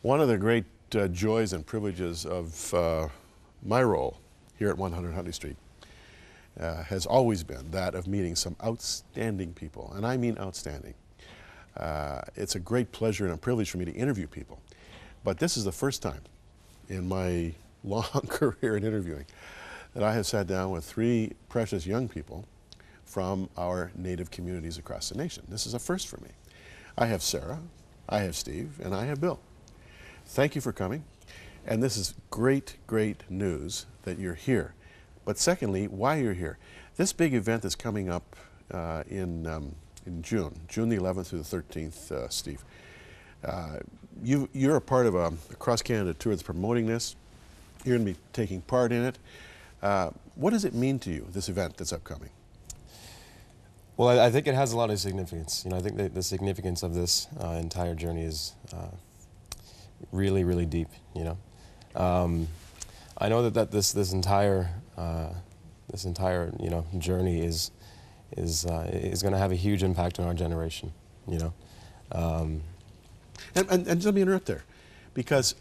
One of the great joys and privileges of my role here at 100 Huntley Street has always been that of meeting some outstanding people, and I mean outstanding. It's a great pleasure and a privilege for me to interview people, but this is the first time in my long career in interviewing that I have sat down with three precious young people from our native communities across the nation. This is a first for me. I have Sarah, I have Steve, and I have Bill. Thank you for coming, and this is great, great news that you're here. But secondly, why you're here. This big event is coming up in June the 11th through the 13th, Steve. You're a part of a cross-Canada tour that's promoting this. You're going to be taking part in it. What does it mean to you, this event that's upcoming? Well, I think it has a lot of significance. You know, I think that the significance of this entire journey is really, really deep. You know, I know that this entire journey is going to have a huge impact on our generation. You know, and let me interrupt there, because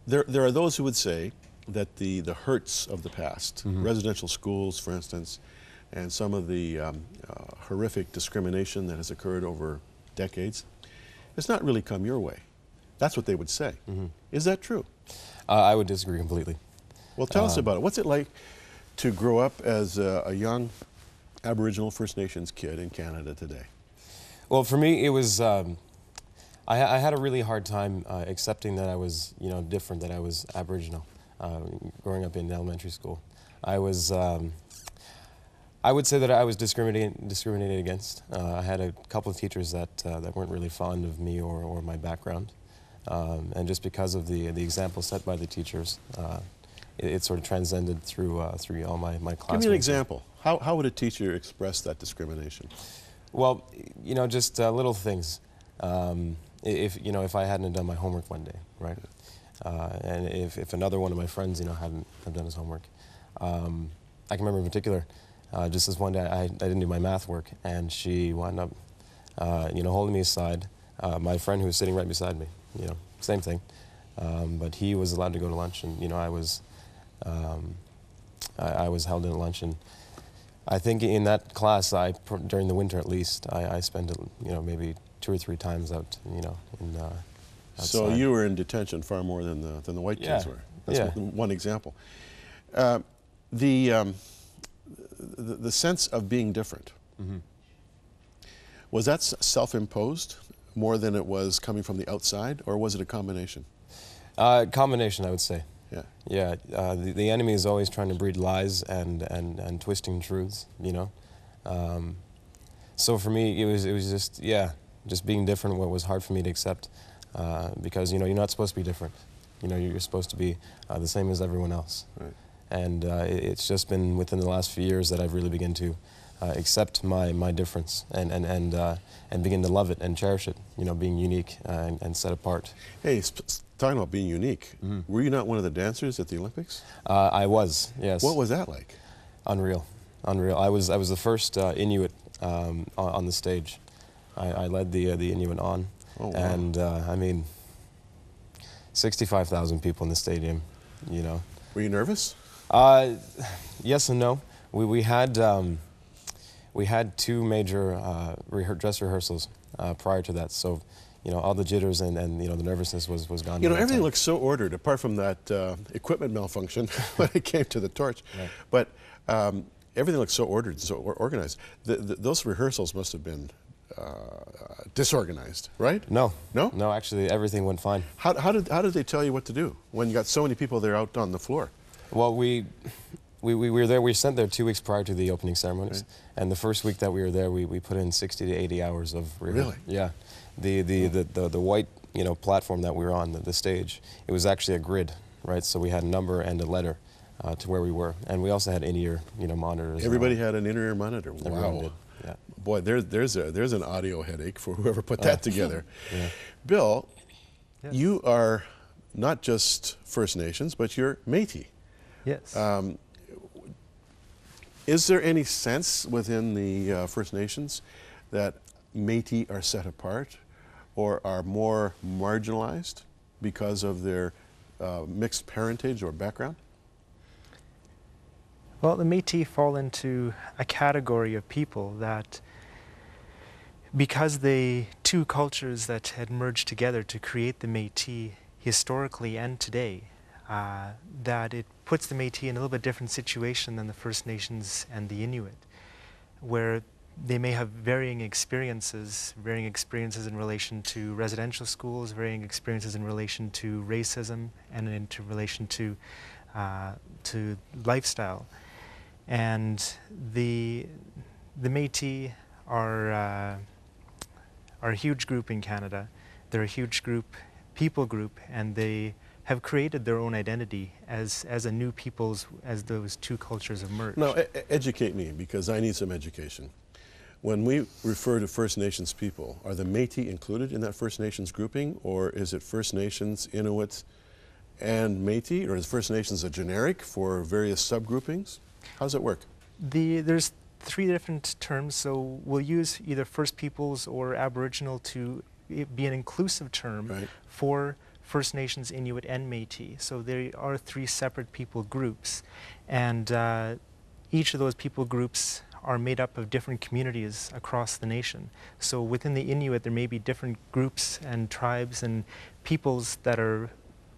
there are those who would say that the hurts of the past, residential schools, for instance, and some of the horrific discrimination that has occurred over decades, it's not really come your way. That's what they would say. Is that true? I would disagree completely. Well, tell us about it. What's it like to grow up as a young Aboriginal First Nations kid in Canada today? Well, for me, it was, I had a really hard time accepting that I was, you know, different, that I was Aboriginal. Growing up in elementary school, I would say that I was discriminated against. I had a couple of teachers that weren't really fond of me or my background, and just because of the example set by the teachers, it sort of transcended through all my classmates. Give me an example. How would a teacher express that discrimination? Well, you know, just little things. If I hadn't done my homework one day, right, and if another one of my friends, you know, hadn't done his homework, I can remember in particular. Just this one day, I didn't do my math work, and she wound up, holding me aside. My friend who was sitting right beside me, you know, same thing, but he was allowed to go to lunch, and you know, I was held in at lunch, and I think in that class, during the winter at least, I spent it, you know, maybe 2 or 3 times out, you know, in. Outside. So you were in detention far more than the white kids were. That's one example. The sense of being different, was that self-imposed more than it was coming from the outside, or was it a combination? Combination, I would say. Yeah. Yeah. The enemy is always trying to breed lies and twisting truths. You know. So for me, it was just being different. What was hard for me to accept, because you know, you're not supposed to be different. You know, you're supposed to be the same as everyone else. Right. And it's just been within the last few years that I've really begun to accept my difference and begin to love it and cherish it. You know, being unique and set apart. Hey, talking about being unique, were you not one of the dancers at the Olympics? I was, yes. What was that like? Unreal, unreal. I was the first Inuit on the stage. I led the Inuit on, and I mean, 65,000 people in the stadium. You know. Were you nervous? Yes and no. We had 2 major dress rehearsals prior to that, so you know, all the jitters and you know, the nervousness was gone. You know, everything looks so ordered, apart from that equipment malfunction when it came to the torch. Right. But everything looks so ordered, so organized. Those rehearsals must have been disorganized, right? No. No? No, actually, everything went fine. How did they tell you what to do when you got so many people there out on the floor? Well, we were there. We were sent there 2 weeks prior to the opening ceremonies, right. And the first week that we were there, we put in 60 to 80 hours of rehearsal. Really? Yeah. The white, you know, platform that we were on, the stage, it was actually a grid, right? So we had a number and a letter to where we were, and we also had in-ear, you know, monitors. Everybody had an in-ear monitor. Everyone wow. did. Yeah. Boy, there's an audio headache for whoever put that together. Yeah. Bill, yes. You are not just First Nations, but you're Métis. Yes. Is there any sense within the First Nations that Métis are set apart or are more marginalized because of their mixed parentage or background? Well, the Métis fall into a category of people that, because the two cultures that had merged together to create the Métis historically and today, that it puts the Métis in a little bit different situation than the First Nations and the Inuit, where they may have varying experiences in relation to residential schools, varying experiences in relation to racism, and into relation to lifestyle. And the Métis are a huge group in Canada. They're a huge people group, and they have created their own identity as a new peoples, as those two cultures have merged. Now, educate me, because I need some education. When we refer to First Nations people, are the Métis included in that First Nations grouping, or is it First Nations, Inuit, and Métis, or is First Nations a generic for various subgroupings? How does it work? There's three different terms, so we'll use either First Peoples or Aboriginal to be an inclusive term for First Nations, Inuit, and Métis. So there are three separate people groups, and each of those people groups are made up of different communities across the nation. So within the Inuit, there may be different groups and tribes and peoples that are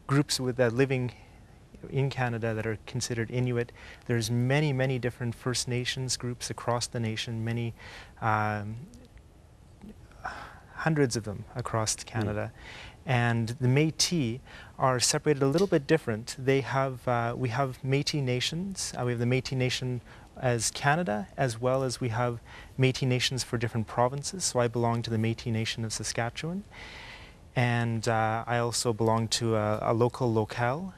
groups that living in Canada that are considered Inuit. There's many, many different First Nations groups across the nation, many hundreds of them across Canada. And the Métis are separated a little bit different. They have, we have Métis nations. We have the Métis Nation as Canada, as well as we have Métis nations for different provinces. So I belong to the Métis Nation of Saskatchewan. And I also belong to a local locale